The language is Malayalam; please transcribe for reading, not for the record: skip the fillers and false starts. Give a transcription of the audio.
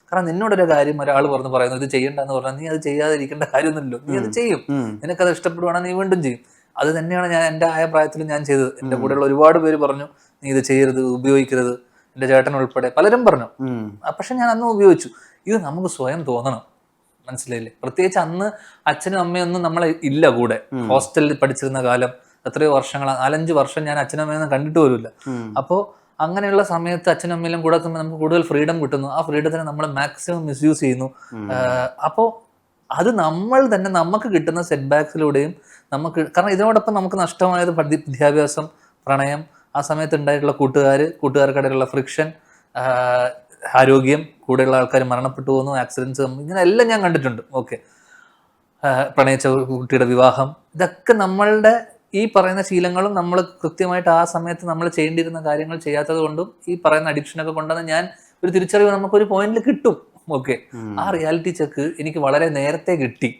കാരണം നിന്നോടൊരു കാര്യം ഒരാൾ പറയുന്നത് ഇത് ചെയ്യണ്ടെന്ന് പറഞ്ഞാൽ നീ അത് ചെയ്യാതിരിക്കേണ്ട കാര്യമൊന്നുമില്ലല്ലോ, നീ അത് ചെയ്യും. നിനക്കത് ഇഷ്ടപ്പെടുവാണെങ്കിൽ നീ വീണ്ടും ചെയ്യും. അത് തന്നെയാണ് ഞാൻ എൻ്റെ ആയ പ്രായത്തിൽ ഞാൻ ചെയ്തത്. എൻ്റെ കൂടെയുള്ള ഒരുപാട് പേര് പറഞ്ഞു നീ ഇത് ചെയ്യരുത്, ഉപയോഗിക്കരുത്. എൻ്റെ ചേട്ടൻ ഉൾപ്പെടെ പലരും പറഞ്ഞു. പക്ഷെ ഞാൻ അന്ന് ഉപയോഗിച്ചു. ഇത് നമുക്ക് സ്വയം തോന്നണം, മനസ്സിലായില്ലേ? പ്രത്യേകിച്ച് അന്ന് അച്ഛനും അമ്മയൊന്നും നമ്മളെ ഇല്ല കൂടെ. ഹോസ്റ്റലിൽ പഠിച്ചിരുന്ന കാലം എത്രയോ വർഷങ്ങൾ, 4-5 വർഷം ഞാൻ അച്ഛനും അമ്മയൊന്നും കണ്ടിട്ട് പോലുമില്ല. അപ്പോൾ അങ്ങനെയുള്ള സമയത്ത് അച്ഛനും അമ്മയെല്ലാം കൂടെ നമുക്ക് കൂടുതൽ ഫ്രീഡം കിട്ടുന്നു. ആ ഫ്രീഡത്തിനെ നമ്മൾ മാക്സിമം മിസ്യൂസ് ചെയ്യുന്നു. അപ്പോൾ അത് നമ്മൾ തന്നെ നമുക്ക് കിട്ടുന്ന സെറ്റ് ബാക്സിലൂടെയും നമുക്ക്, കാരണം ഇതിനോടൊപ്പം നമുക്ക് നഷ്ടമായത് വിദ്യാഭ്യാസം, പ്രണയം, ആ സമയത്ത് ഉണ്ടായിട്ടുള്ള കൂട്ടുകാർക്കിടയിലുള്ള ഫ്രിക്ഷൻ, ആരോഗ്യം, കൂടെയുള്ള ആൾക്കാർ മരണപ്പെട്ടു പോകുന്നു, ആക്സിഡൻസ്, ഇങ്ങനെ എല്ലാം ഞാൻ കണ്ടിട്ടുണ്ട്. ഓക്കെ, പ്രണയിച്ച കുട്ടിയുടെ വിവാഹം, ഇതൊക്കെ നമ്മളുടെ ഈ പറയുന്ന ശീലങ്ങളും നമ്മൾ കൃത്യമായിട്ട് ആ സമയത്ത് നമ്മൾ ചെയ്യേണ്ടിയിരുന്ന കാര്യങ്ങൾ ചെയ്യാത്തത് കൊണ്ടും ഈ പറയുന്ന അഡിക്ഷനൊക്കെ കൊണ്ടാണ് ഞാൻ ഒരു തിരിച്ചറിവ് നമുക്കൊരു പോയിന്റിൽ കിട്ടും. ഓക്കെ, ആ റിയാലിറ്റി ചെക്ക് എനിക്ക് വളരെ നേരത്തെ കിട്ടി.